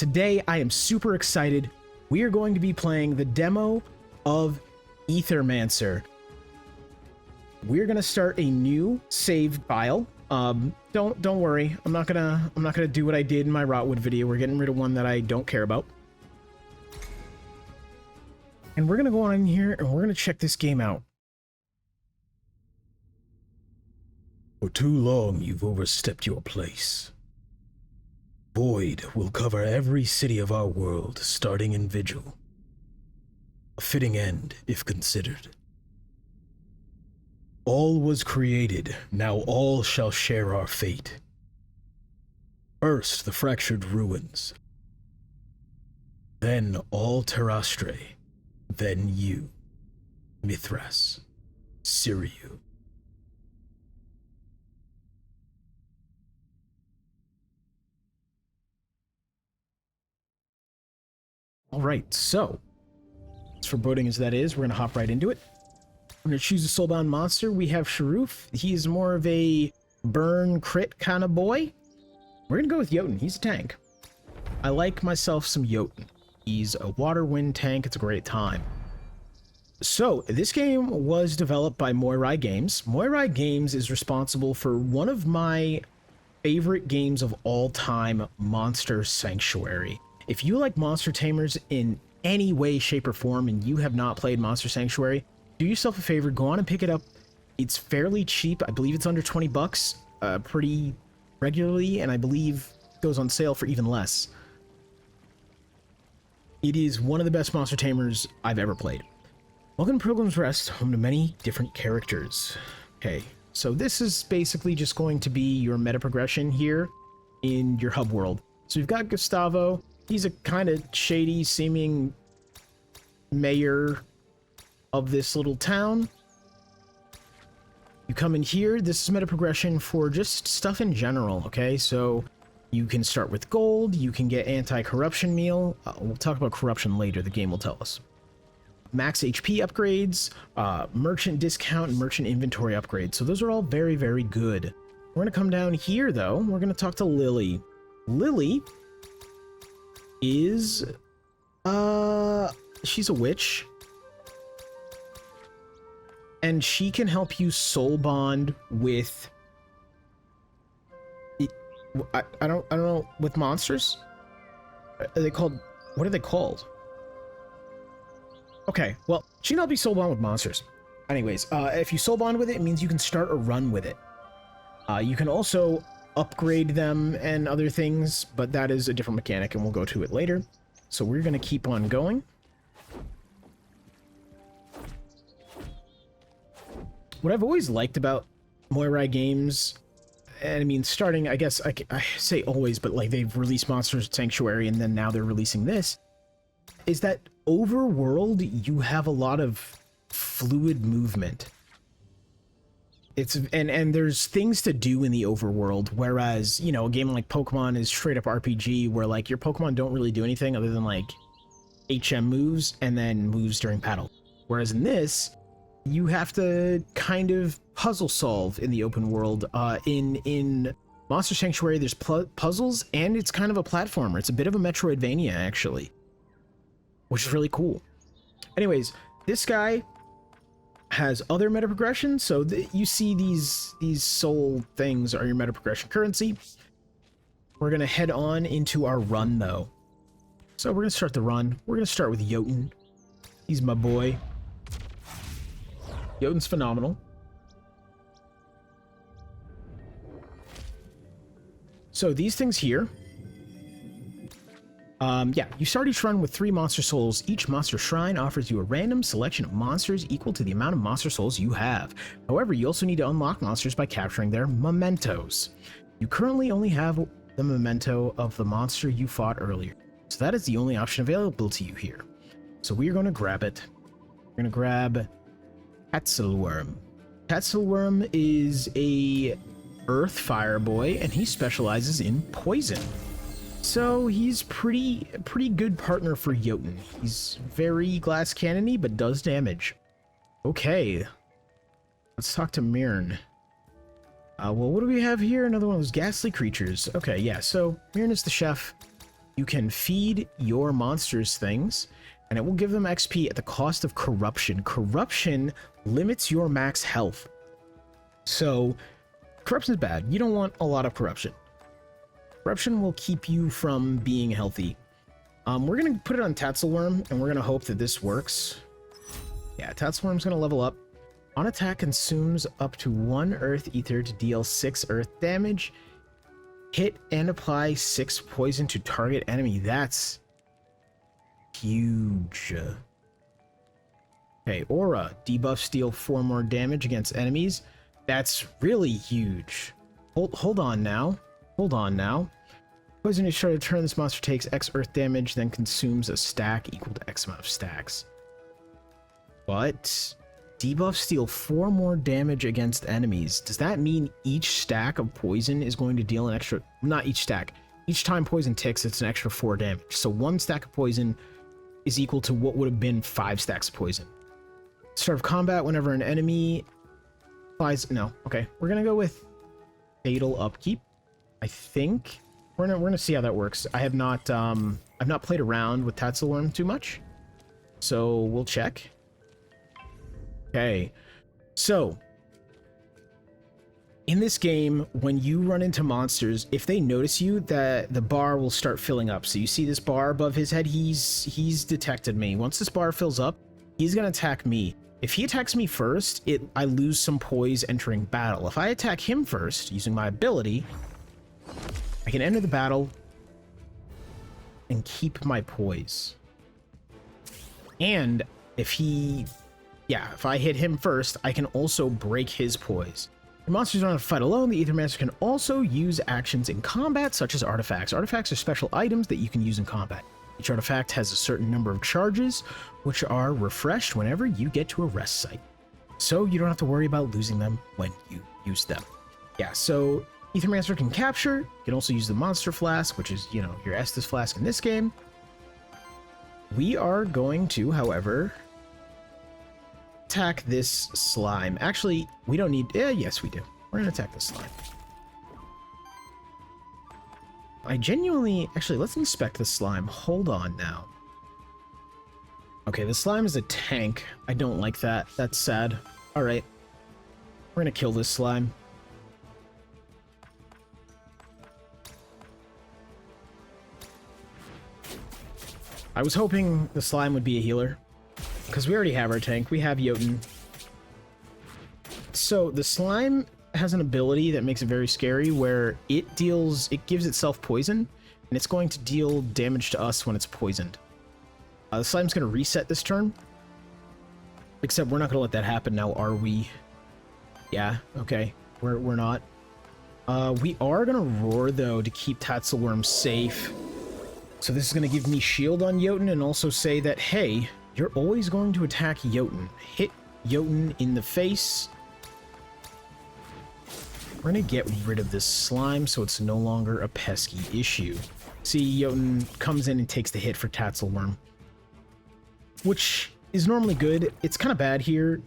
Today, I am super excited. We are going to be playing the demo of Aethermancer. We're gonna start a new save file. Don't worry. I'm not gonna do what I did in my Rotwood video. We're getting rid of one that I don't care about. And we're gonna go on in here and we're gonna check this game out. For too long, you've overstepped your place. Void will cover every city of our world, starting in Vigil. A fitting end, if considered. All was created, now all shall share our fate. First, the fractured ruins. Then all Terrastre. Then you. Mithras. Siriu. All right, so, as foreboding as that is, we're going to hop right into it. I'm going to choose a soulbound monster. We have Sharoof. He's more of a burn crit kind of boy. We're going to go with Jotun. He's a tank. I like myself some Jotun. He's a water wind tank. It's a great time. So, this game was developed by Moirai Games. Moirai Games is responsible for one of my favorite games of all time, Monster Sanctuary. If you like Monster Tamers in any way, shape, or form, and you have not played Monster Sanctuary, do yourself a favor, go on and pick it up. It's fairly cheap. I believe it's under 20 bucks pretty regularly, and I believe it goes on sale for even less. It is one of the best Monster Tamers I've ever played. Welcome to Pilgrim's Rest, home to many different characters. Okay, so this is basically just going to be your meta progression here in your hub world. So we've got Gustavo. He's a kind of shady seeming mayor of this little town. You come in here. This is meta progression for just stuff in general, okay? So you can start with gold. You can get anti-corruption meal. We'll talk about corruption later. The game will tell us. Max HP upgrades, merchant discount, and merchant inventory upgrades. So those are all very, very good. We're going to come down here, though. We're going to talk to Lily. Lily is, she's a witch. And she can help you soul bond with, I don't know, with monsters? Are they called, what are they called? Okay, well, she can help you soul bond with monsters. Anyways, if you soul bond with it, it means you can start a run with it. You can also upgrade them and other things, but that is a different mechanic and we'll go to it later. So we're going to keep on going. What I've always liked about Moirai Games, and I mean starting, I guess I say always, but like they've released Monster Sanctuary and then now they're releasing this, is that overworld you have a lot of fluid movement. It's and there's things to do in the overworld, whereas, you know, a game like Pokemon is straight up RPG where like your Pokemon don't really do anything other than like HM moves and then moves during battle. Whereas in this, you have to kind of puzzle solve in the open world. In Monster Sanctuary, there's puzzles and it's kind of a platformer. It's a bit of a Metroidvania actually, which is really cool. Anyways, this guy has other meta progression, so you see these soul things are your meta progression currency. We're gonna head on into our run though. So we're gonna start the run. We're gonna start with Jotun. He's my boy. Jotun's phenomenal. So these things here, yeah, you start each run with 3 monster souls. Each monster shrine offers you a random selection of monsters equal to the amount of monster souls you have. However, you also need to unlock monsters by capturing their mementos. You currently only have the memento of the monster you fought earlier, so that is the only option available to you here. So we are going to grab it. We're going to grab Tatzelworm. Tatzelworm is a earth fire boy, and he specializes in poison. So he's pretty good partner for Jotun. He's very glass cannony, but does damage. Okay, let's talk to Mirn. Well, what do we have here? Another one of those ghastly creatures. Okay, yeah, so Mirn is the chef. you can feed your monsters things, and it will give them XP at the cost of corruption. Corruption limits your max health. So, corruption is bad. You don't want a lot of corruption. Corruption will keep you from being healthy. We're going to put it on Tatzelworm, and we're going to hope that this works. Yeah, Tatzelworm's going to level up. On attack, consumes up to 1 Earth Ether to deal 6 Earth damage. Hit and apply 6 poison to target enemy. That's huge. Okay, Aura. Debuffs deal 4 more damage against enemies. That's really huge. Hold on now. Hold on now. Poison is sure to turn. This monster takes X Earth damage, then consumes a stack equal to X amount of stacks. But debuffs deal 4 more damage against enemies. Does that mean each stack of poison is going to deal an extra... Not each stack. Each time poison ticks, it's an extra 4 damage. So 1 stack of poison is equal to what would have been 5 stacks of poison. Start of combat, whenever an enemy applies... No, okay. We're going to go with Fatal Upkeep. I think... We're gonna see how that works. I've not played around with Tatzelworm too much, so we'll check. Okay, so in this game, when you run into monsters, if they notice you, that the bar will start filling up. So you see this bar above his head, he's detected me. Once this bar fills up, he's gonna attack me. If he attacks me first, I lose some poise entering battle. If I attack him first using my ability, I can enter the battle and keep my poise. And if I hit him first, I can also break his poise. The monsters don't have to fight alone. The Aethermancer can also use actions in combat, such as artifacts. Artifacts are special items that you can use in combat. Each artifact has a certain number of charges, which are refreshed whenever you get to a rest site. So you don't have to worry about losing them when you use them. Yeah, so Aethermancer can capture. You can also use the Monster Flask, which is, your Estus Flask in this game. We are going to, however, attack this slime. Actually, we don't need... yes, we do. We're going to attack this slime. I genuinely... Actually, let's inspect the slime. Hold on now. Okay, the slime is a tank. I don't like that. That's sad. All right. We're going to kill this slime. I was hoping the slime would be a healer, because we already have our tank. We have Jotun. So the slime has an ability that makes it very scary, where it gives itself poison, and it's going to deal damage to us when it's poisoned. The slime's going to reset this turn, except we're not going to let that happen now, are we? Yeah, okay. We're not. We are going to roar, though, to keep Tatzelworm safe. So this is going to give me shield on Jotun and also say that, hey, you're always going to attack Jotun. Hit Jotun in the face. We're going to get rid of this slime so it's no longer a pesky issue. See, Jotun comes in and takes the hit for Tatzelworm, which is normally good. It's kind of bad here.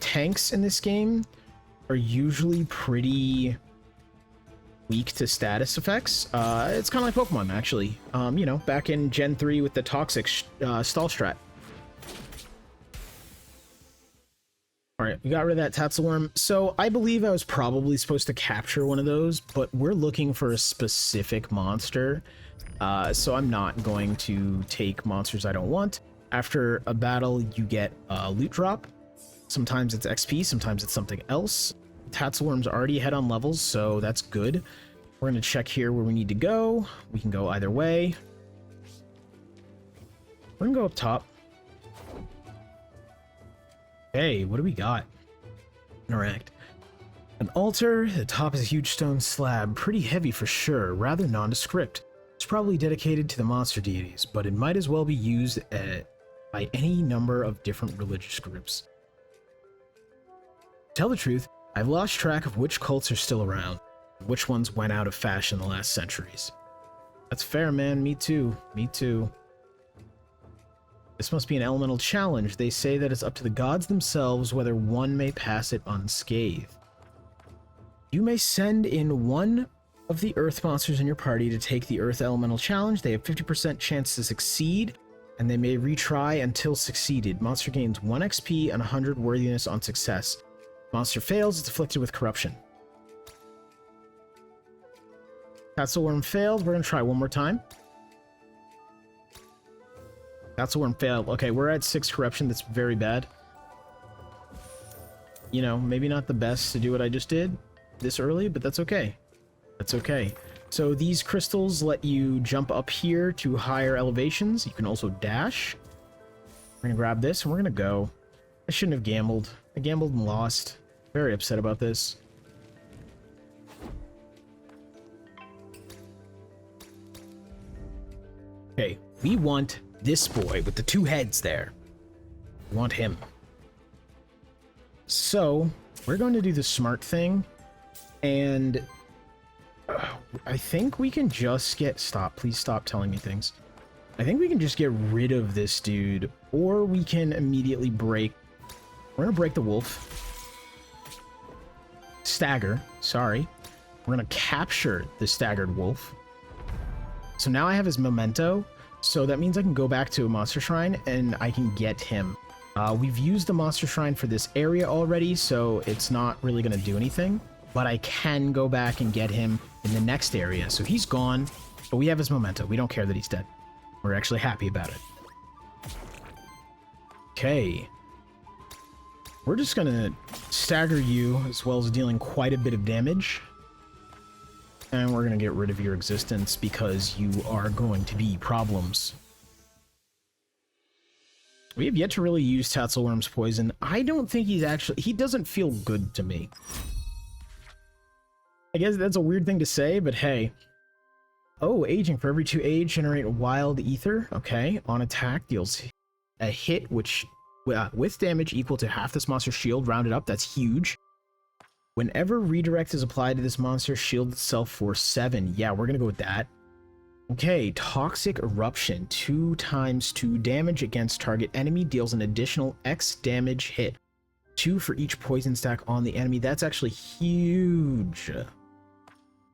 Tanks in this game are usually pretty weak to status effects. It's kind of like Pokemon, actually. Back in Gen 3 with the Toxic stall strat. Alright, we got rid of that Tatzelworm. So I believe I was probably supposed to capture one of those, but we're looking for a specific monster. So I'm not going to take monsters I don't want. After a battle, you get a loot drop. Sometimes it's XP, sometimes it's something else. Tatzelworm's already ahead on levels, so that's good. We're going to check here where we need to go. We can go either way. We're going to go up top. Hey, what do we got? Interact. An altar. The top is a huge stone slab. Pretty heavy for sure. Rather nondescript. It's probably dedicated to the monster deities, but it might as well be used by any number of different religious groups. To tell the truth, I've lost track of which cults are still around, which ones went out of fashion the last centuries. That's fair, man. Me too. Me too. This must be an elemental challenge. They say that it's up to the gods themselves whether one may pass it unscathed. You may send in one of the earth monsters in your party to take the earth elemental challenge. They have 50% chance to succeed, and they may retry until succeeded. Monster gains 1 XP and 100 worthiness on success. Monster fails, it's afflicted with corruption. Tatzelworm failed. We're going to try one more time. Tatzelworm failed. Okay, we're at 6 corruption. That's very bad. You know, maybe not the best to do what I just did this early, but that's okay. That's okay. So these crystals let you jump up here to higher elevations. You can also dash. We're going to grab this and we're going to go. I shouldn't have gambled. I gambled and lost. Very upset about this. Okay, we want this boy with the 2 heads there. We want him. So, we're going to do the smart thing, and I think we can just get... Stop, please stop telling me things. I think we can just get rid of this dude, or we can immediately break... We're going to break the wolf. Stagger, sorry. We're going to capture the staggered wolf. So now I have his memento, so that means I can go back to a monster shrine, and I can get him. We've used the monster shrine for this area already, so it's not really going to do anything. But I can go back and get him in the next area. So he's gone, but we have his memento. We don't care that he's dead. We're actually happy about it. Okay. We're just going to stagger you, as well as dealing quite a bit of damage. And we're going to get rid of your existence, because you are going to be problems. We have yet to really use Tatzelworm's poison. I don't think he's actually... He doesn't feel good to me. I guess that's a weird thing to say, but hey. Oh, aging. For every 2 age, generate a wild ether. Okay. On attack, deals a hit, which with damage equal to half this monster's shield, rounded up. That's huge. Whenever redirect is applied to this monster, shield itself for 7. Yeah, we're going to go with that. Okay, Toxic Eruption. 2 times 2 damage against target enemy, deals an additional X damage hit. 2 for each poison stack on the enemy. That's actually huge.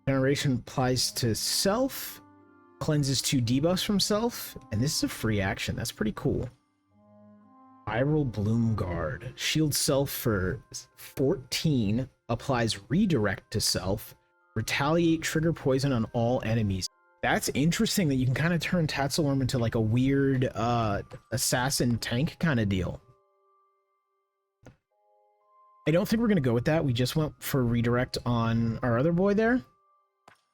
Generation applies to self, cleanses 2 debuffs from self, and this is a free action. That's pretty cool. Viral Bloom Guard. Shield self for 14, applies redirect to self, retaliate trigger poison on all enemies. That's interesting that you can kind of turn Tatzelworm into like a weird assassin tank kind of deal. I don't think we're going to go with that. We just went for redirect on our other boy there.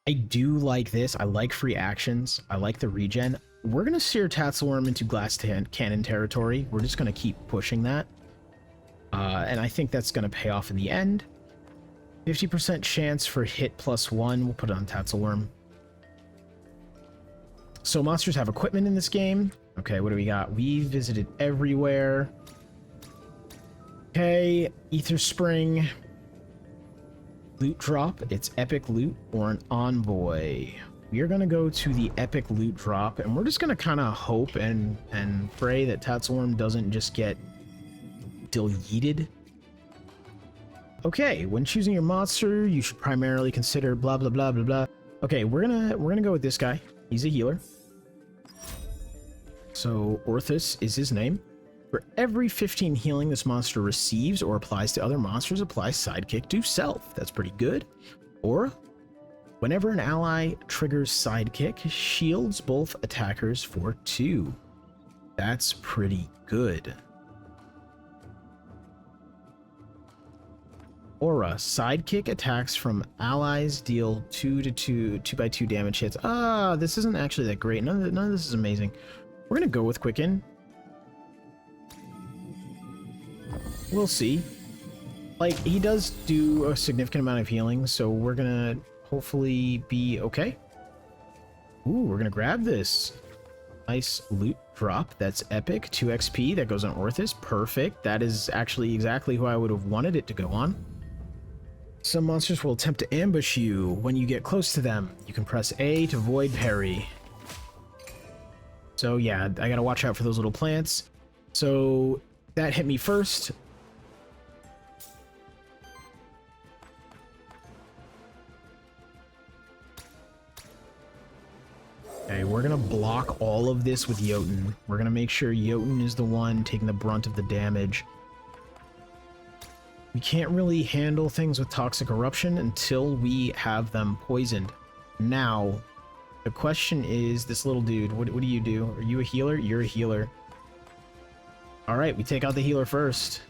I do like this. I like free actions. I like the regen. We're going to steer Tatzelworm into glass cannon territory. We're just going to keep pushing that. And I think that's going to pay off in the end. 50% chance for hit +1. We'll put it on Tatzelworm. So monsters have equipment in this game. Okay, what do we got? We visited everywhere. Okay, Ether Spring. Loot drop. It's epic loot or an envoy. We are going to go to the epic loot drop, and we're just going to kind of hope and pray that Tatzelworm doesn't just get deleted. Okay, when choosing your monster, you should primarily consider blah blah blah blah blah. Okay, we're gonna go with this guy. He's a healer. So Orthus is his name. For every 15 healing this monster receives or applies to other monsters, apply sidekick to self. That's pretty good. Or whenever an ally triggers sidekick, shields both attackers for 2. That's pretty good. Aura. Sidekick attacks from allies deal 2x2 damage hits. This isn't actually that great. None of this is amazing. We're gonna go with Quicken. We'll see. Like, he does do a significant amount of healing, so we're gonna hopefully be okay. Ooh, we're gonna grab this. Nice loot drop. That's epic. 2 XP. That goes on Orthus. Perfect. That is actually exactly who I would have wanted it to go on. Some monsters will attempt to ambush you. When you get close to them, you can press A to void parry. So yeah, I gotta watch out for those little plants. So that hit me first. block all of this with Jotun. We're gonna make sure Jotun is the one taking the brunt of the damage. We can't really handle things with Toxic Eruption until we have them poisoned. Now, the question is, this little dude, what do you do? Are you a healer? You're a healer. Alright, we take out the healer first.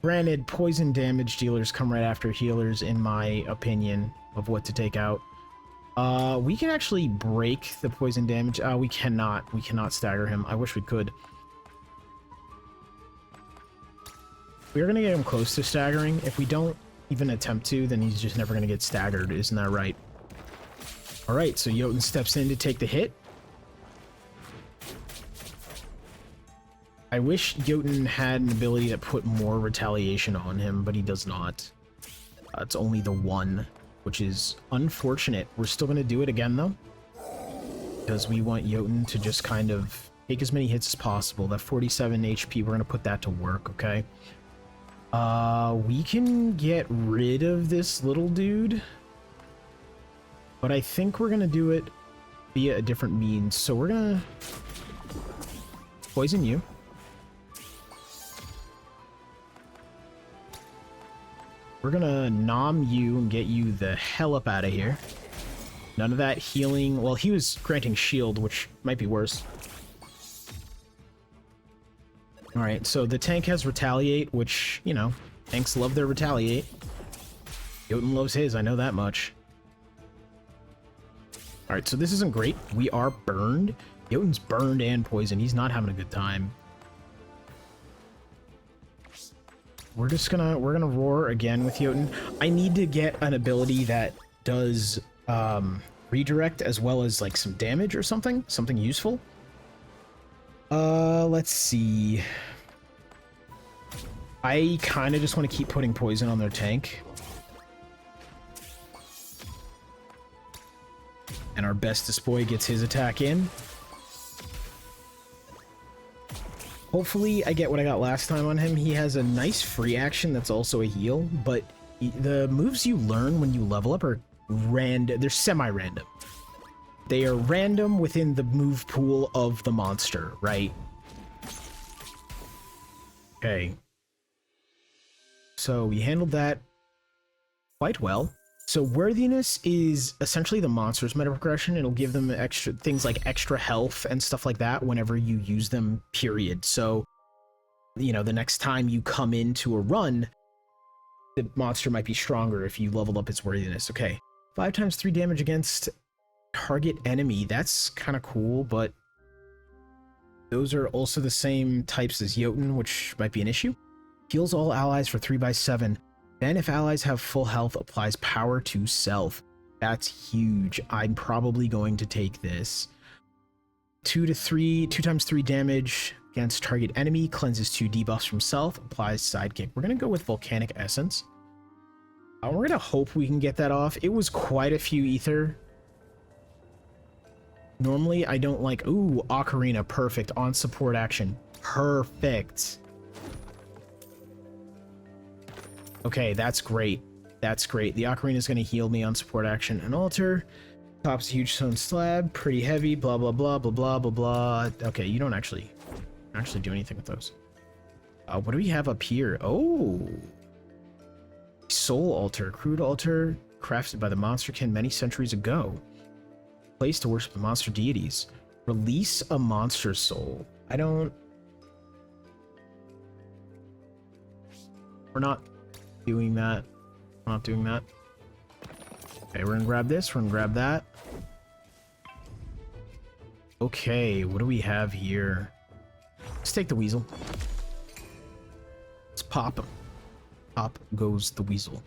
Granted, poison damage dealers come right after healers, in my opinion, of what to take out. We can actually break the poison damage. We cannot. We cannot stagger him. I wish we could. We're going to get him close to staggering. If we don't even attempt to, then he's just never going to get staggered. Isn't that right? Alright, so Jotun steps in to take the hit. I wish Jotun had an ability to put more retaliation on him, but he does not. It's only the one, which is unfortunate. We're still going to do it again, though, because we want Jotun to just kind of take as many hits as possible. That 47 HP, we're going to put that to work, okay? We can get rid of this little dude, but I think we're going to do it via a different means. So we're going to poison you. We're gonna nom you and get you the hell up out of here. None of that healing. Well, he was granting shield, which might be worse. Alright, so the tank has retaliate, which, you know, tanks love their retaliate. Jotun loves his, I know that much. Alright, so this isn't great. We are burned. Jotun's burned and poisoned. He's not having a good time. We're gonna roar again with Jotun. I need to get an ability that does redirect as well as like some damage or something useful. Let's see. I kind of just want to keep putting poison on their tank. And our bestest boy gets his attack in. Hopefully I get what I got last time on him. He has a nice free action that's also a heal, but the moves you learn when you level up are random. They're semi-random. They are random within the move pool of the monster, right? Okay. So we handled that quite well. So worthiness is essentially the monster's meta progression. It'll give them extra things like extra health and stuff like that whenever you use them, period. So, you know, the next time you come into a run, the monster might be stronger if you leveled up its worthiness. Okay. 5 times 3 damage against target enemy. That's kind of cool, but those are also the same types as Jotun, which might be an issue. Heals all allies for 3/7. Then if allies have full health, applies power to self. That's huge. I'm probably going to take this. 2 times 3 damage against target enemy, cleanses 2 debuffs from self, applies sidekick. We're going to go with Volcanic Essence. We're going to hope we can get that off. It was quite a few ether. Normally, I don't like... Ooh, Ocarina, perfect. On support action. Perfect. Okay, that's great. That's great. The Ocarina is going to heal me on support action and altar. Tops a huge stone slab. Pretty heavy. Blah, blah, blah, blah, blah, blah, blah. Okay, you don't actually do anything with those. What do we have up here? Oh. Soul altar. Crude altar crafted by the monsterkin many centuries ago. Place to worship the monster deities. Release a monster soul. We're not doing that. We're not doing that. Okay, we're gonna grab this. We're gonna grab that. Okay, what do we have here? Let's take the weasel. Let's pop him. Pop goes the weasel.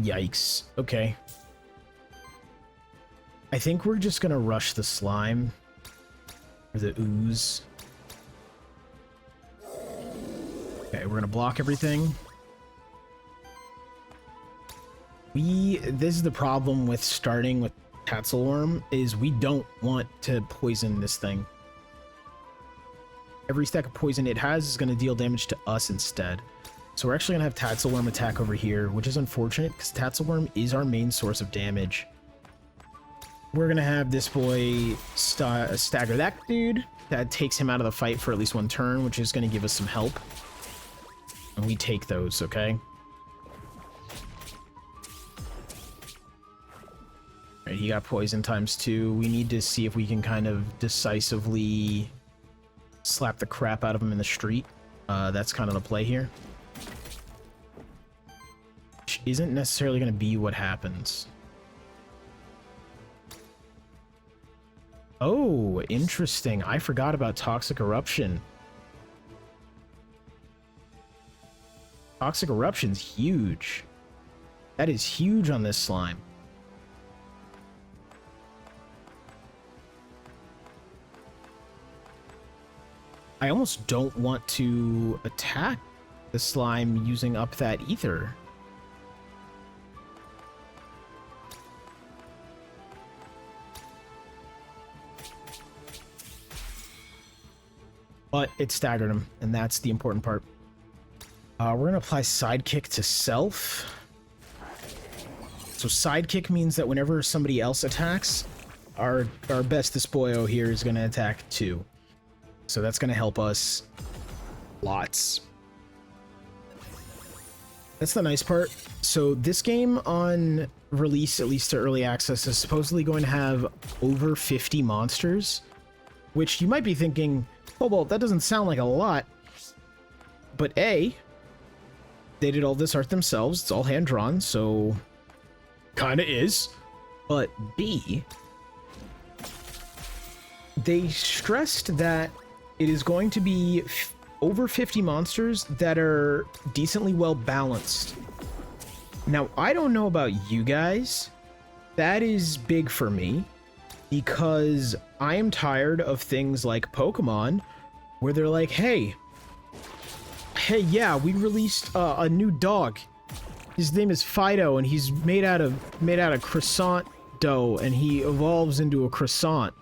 Yikes. Okay. I think we're just gonna rush the slime. Or the ooze. Okay, we're gonna block everything. This is the problem with starting with Tatzelworm, is we don't want to poison this thing. Every stack of poison it has is going to deal damage to us instead. So we're actually going to have Tatzelworm attack over here, which is unfortunate because Tatzelworm is our main source of damage. we're gonna have this boy stagger that dude. That takes him out of the fight for at least one turn, which is gonna give us some help. And we take those, okay? Alright, he got poison ×2. We need to see if we can kind of decisively slap the crap out of him in the street. That's kind of the play here. Which isn't necessarily going to be what happens. Oh, interesting. I forgot about Toxic Eruption. Toxic Eruption's huge. That is huge on this slime. I almost don't want to attack the slime using up that ether. But it staggered him, and that's the important part. We're going to apply Sidekick to self. So Sidekick means that whenever somebody else attacks, our bestest boyo here is going to attack too. So that's going to help us lots. That's the nice part. So this game on release, at least to early access, is supposedly going to have over 50 monsters, which you might be thinking, oh, well, that doesn't sound like a lot. But A, they did all this art themselves. It's all hand-drawn, so kind of is. But B, they stressed that it is going to be over 50 monsters that are decently well balanced. Now, I don't know about you guys. That is big for me, because I am tired of things like Pokemon, where they're like, hey, yeah, we released a new dog. His name is Fido, and he's made out of croissant dough, and he evolves into a croissant.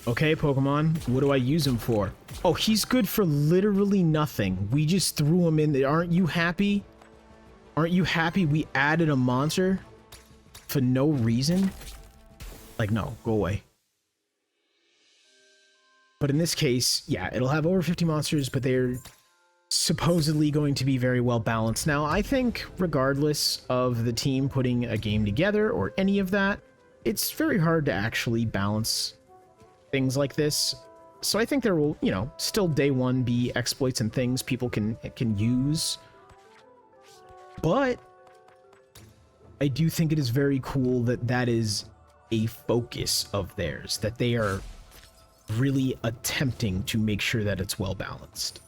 Okay, Pokemon, what do I use him for? Oh, he's good for literally nothing. We just threw him in there. Aren't you happy? Aren't you happy we added a monster for no reason? Like, no, go away. But in this case, yeah, it'll have over 50 monsters, but they're supposedly going to be very well balanced. Now, I think regardless of the team putting a game together or any of that, it's very hard to actually balance things like this. So I think there will, you know, still day one be exploits and things people can use. But I do think it is very cool that that is a focus of theirs, that they are really attempting to make sure that it's well balanced.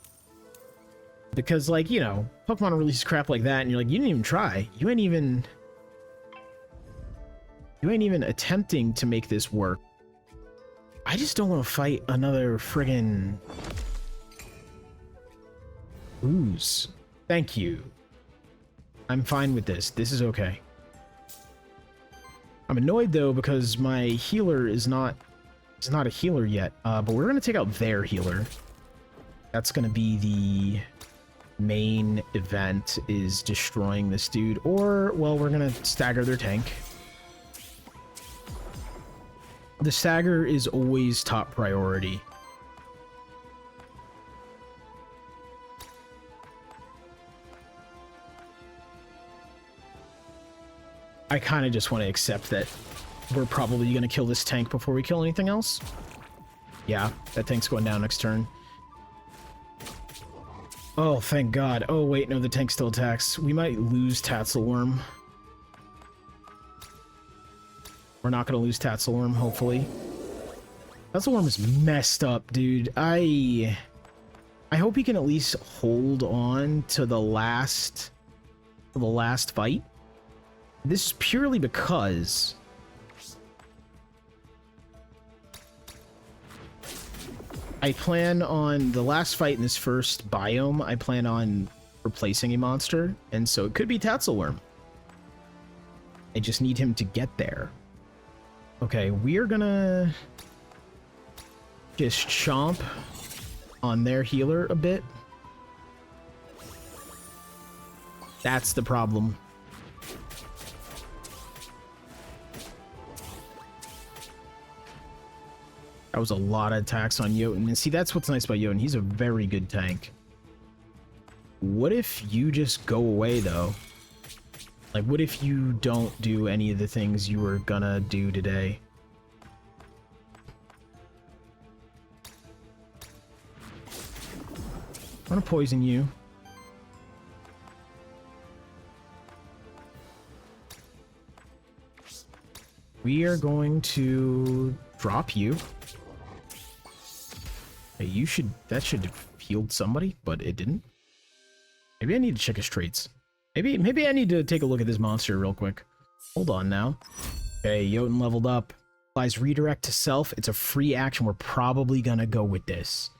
Because, like, you know, Pokemon releases crap like that and you're like, you didn't even try. You ain't even attempting to make this work. I just don't want to fight another friggin' ooze. Thank you. I'm fine with this. This is okay. I'm annoyed though because my healer is not a healer yet. But we're gonna take out their healer. That's gonna be the main event, is destroying this dude. Or, well, we're gonna stagger their tank. The stagger is always top priority. I kind of just want to accept that we're probably going to kill this tank before we kill anything else. Yeah, that tank's going down next turn. Oh, thank God. Oh, wait, no, the tank still attacks. We might lose Tatzelworm. We're not going to lose Tatzelworm, hopefully. Tatzelworm is messed up, dude. I hope he can at least hold on to the last fight. This is purely because I plan on the last fight in this first biome. I plan on replacing a monster, and so it could be Tatzelworm. I just need him to get there. Okay, we're gonna just chomp on their healer a bit. That's the problem. That was a lot of attacks on Jotun. And see, that's what's nice about Jotun. He's a very good tank. What if you just go away, though? Like, what if you don't do any of the things you were gonna do today? I'm gonna poison you. We are going to drop you. Hey, that should have healed somebody, but it didn't. Maybe I need to check his traits. Maybe I need to take a look at this monster real quick. Hold on now. Okay, Jotun leveled up. Applies redirect to self. It's a free action. We're probably gonna go with this,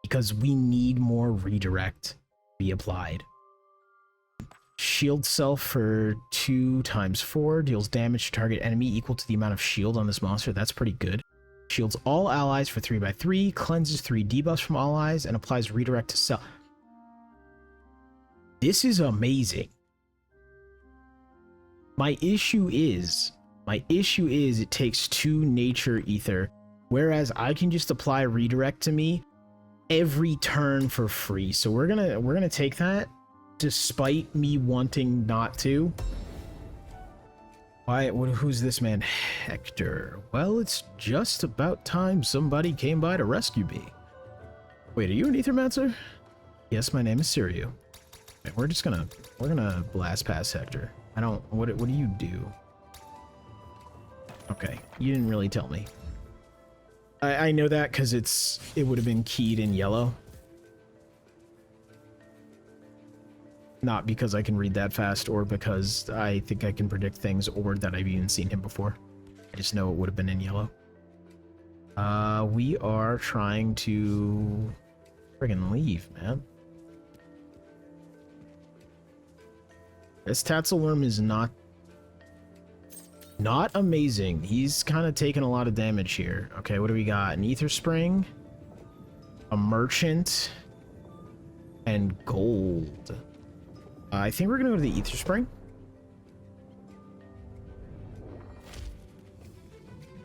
because we need more redirect to be applied. Shield self for 2 × 4 deals damage to target enemy equal to the amount of shield on this monster. That's pretty good. Shields all allies for 3/3, cleanses 3 debuffs from all allies, and applies redirect to self. This is amazing. My issue is it takes 2 nature ether, whereas I can just apply redirect to me every turn for free. So we're gonna take that, despite me wanting not to. Who's this man? Hector. Well, it's just about time somebody came by to rescue me. Wait, are you an Aethermancer? Yes, my name is Siriu. Okay, we're gonna blast past Hector. What do you do? Okay, you didn't really tell me. I know that because it would have been keyed in yellow. Not because I can read that fast, or because I think I can predict things, or that I've even seen him before. I just know it would have been in yellow. We are trying to friggin' leave, man. This Tatzelworm is not amazing. He's kind of taking a lot of damage here. Okay, what do we got? An Ether Spring, a Merchant, and gold. I think we're gonna go to the Ether Spring.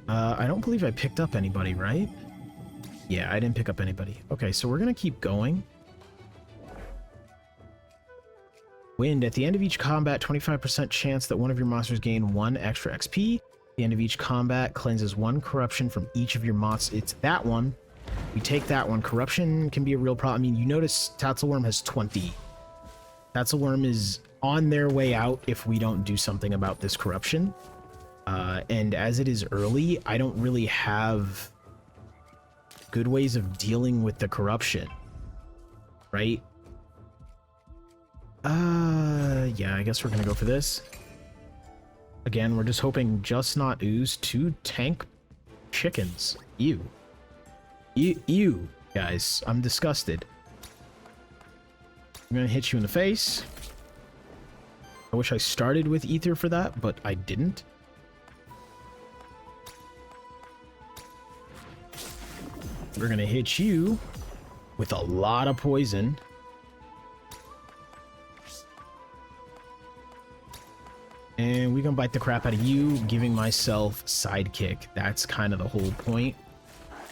I don't believe I picked up anybody, right? Yeah, I didn't pick up anybody. Okay, so we're gonna keep going. Wind. At the end of each combat, 25% chance that one of your monsters gain 1 extra XP. At the end of each combat, cleanses 1 corruption from each of your mods. It's that one. We take that one. Corruption can be a real problem. I mean, you notice Tatzelworm has 20. Tatzelworm is on their way out if we don't do something about this corruption. And as it is early, I don't really have good ways of dealing with the corruption. Right? Yeah, I guess we're gonna go for this. Again, we're just hoping just not ooze 2 tank chickens. Ew. Ew, guys. I'm disgusted. I'm gonna hit you in the face. I wish I started with ether for that, but I didn't. We're gonna hit you with a lot of poison. And we can bite the crap out of you, giving myself sidekick. That's kind of the whole point.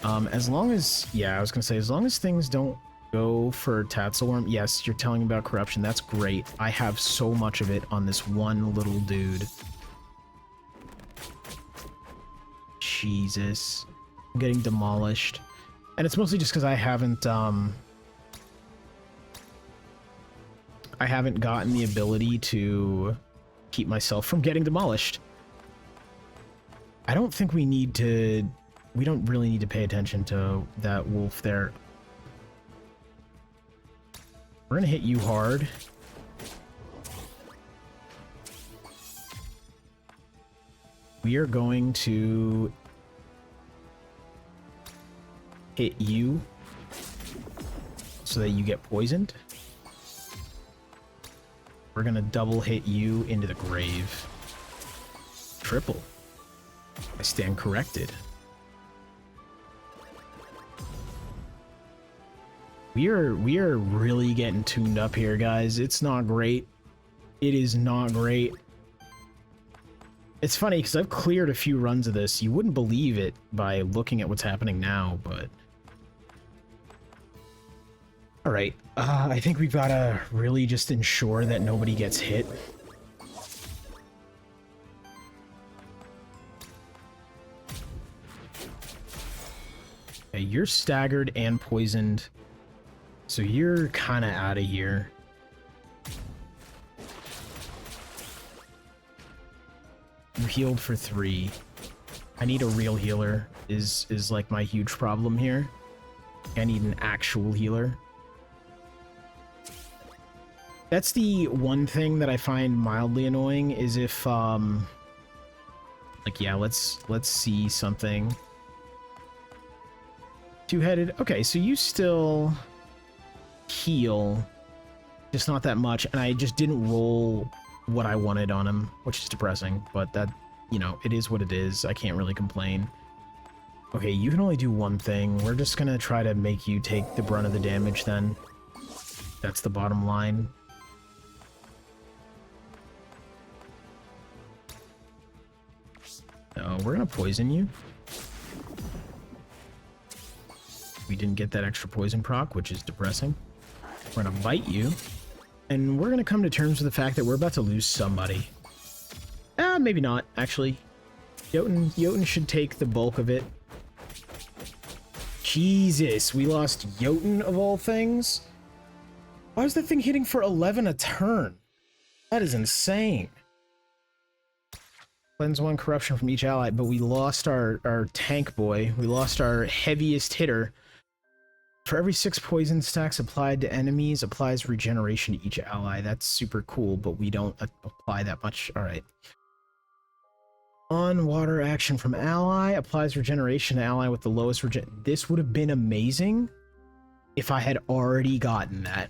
As long as, yeah, I was gonna say, as long as things don't go for Tatzelworm. Yes, you're telling me about corruption. That's great. I have so much of it on this one little dude. Jesus. I'm getting demolished. And it's mostly just because I haven't gotten the ability to keep myself from getting demolished. I don't think we don't really need to pay attention to that wolf there. We're gonna hit you hard. We are going to hit you so that you get poisoned. We're gonna double hit you into the grave. Triple. I stand corrected. We are really getting tuned up here, guys. It's not great. It is not great. It's funny because I've cleared a few runs of this. You wouldn't believe it by looking at what's happening now, but... Alright, I think we've got to really just ensure that nobody gets hit. Okay, you're staggered and poisoned, so you're kind of out of here. You healed for 3. I need a real healer, is like my huge problem here. I need an actual healer. That's the one thing that I find mildly annoying, is if, like, yeah, let's see something. Two-headed. Okay, so you still heal, just not that much, and I just didn't roll what I wanted on him, which is depressing, but that, you know, it is what it is. I can't really complain. Okay, you can only do one thing. We're just gonna try to make you take the brunt of the damage then. That's the bottom line. No, we're gonna poison you. We didn't get that extra poison proc, which is depressing. We're gonna bite you. And we're gonna come to terms with the fact that we're about to lose somebody. Maybe not, actually. Jotun should take the bulk of it. Jesus, we lost Jotun of all things? Why is that thing hitting for 11 a turn? That is insane. Cleanse 1 corruption from each ally, but we lost our tank boy. We lost our heaviest hitter. For every 6 poison stacks applied to enemies, applies regeneration to each ally. That's super cool, but we don't apply that much. Alright. On water action from ally, applies regeneration to ally with the lowest regen. This would have been amazing if I had already gotten that.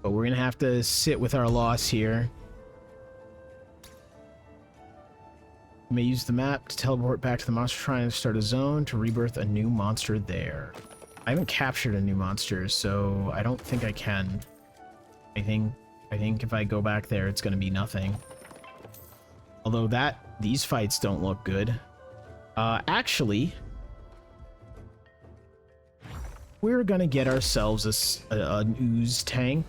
But we're gonna have to sit with our loss here. You may use the map to teleport back to the monster shrine and start a zone to rebirth a new monster there. I haven't captured a new monster, so I don't think I can. I think if I go back there, it's going to be nothing. Although these fights don't look good. Actually, we're going to get ourselves an ooze tank,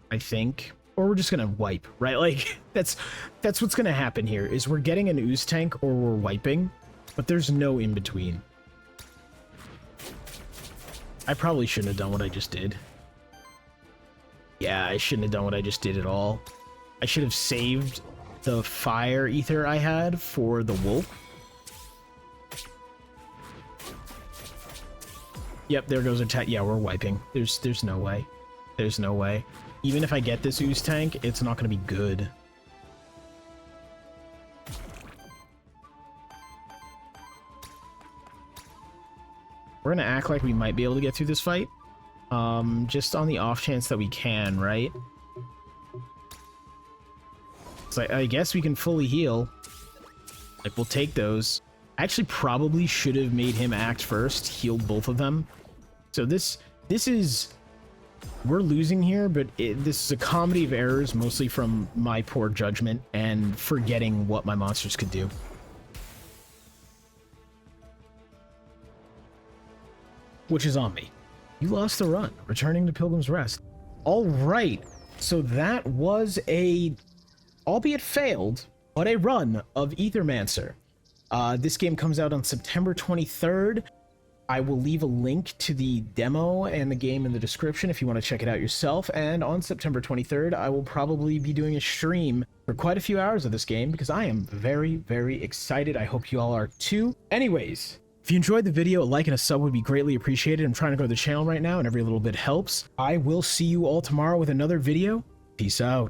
I think. Or we're just gonna wipe, right? Like, that's what's gonna happen here, is we're getting an ooze tank or we're wiping, but there's no in between. I probably shouldn't have done what I just did. Yeah, I shouldn't have done what I just did at all. I should have saved the fire ether I had for the wolf. Yep, there goes attack. Yeah, we're wiping. There's no way. There's no way. Even if I get this ooze tank, it's not going to be good. We're going to act like we might be able to get through this fight. Just on the off chance that we can, right? So I guess we can fully heal. Like, we'll take those. I actually probably should have made him act first, healed both of them. So this is... We're losing here, but this is a comedy of errors, mostly from my poor judgment and forgetting what my monsters could do. Which is on me. You lost the run, returning to Pilgrim's Rest. All right, so that was a, albeit failed, but a run of Aethermancer. This game comes out on September 23rd. I will leave a link to the demo and the game in the description if you want to check it out yourself. And on September 23rd, I will probably be doing a stream for quite a few hours of this game because I am very, very excited. I hope you all are too. Anyways, if you enjoyed the video, a like and a sub would be greatly appreciated. I'm trying to grow the channel right now and every little bit helps. I will see you all tomorrow with another video. Peace out.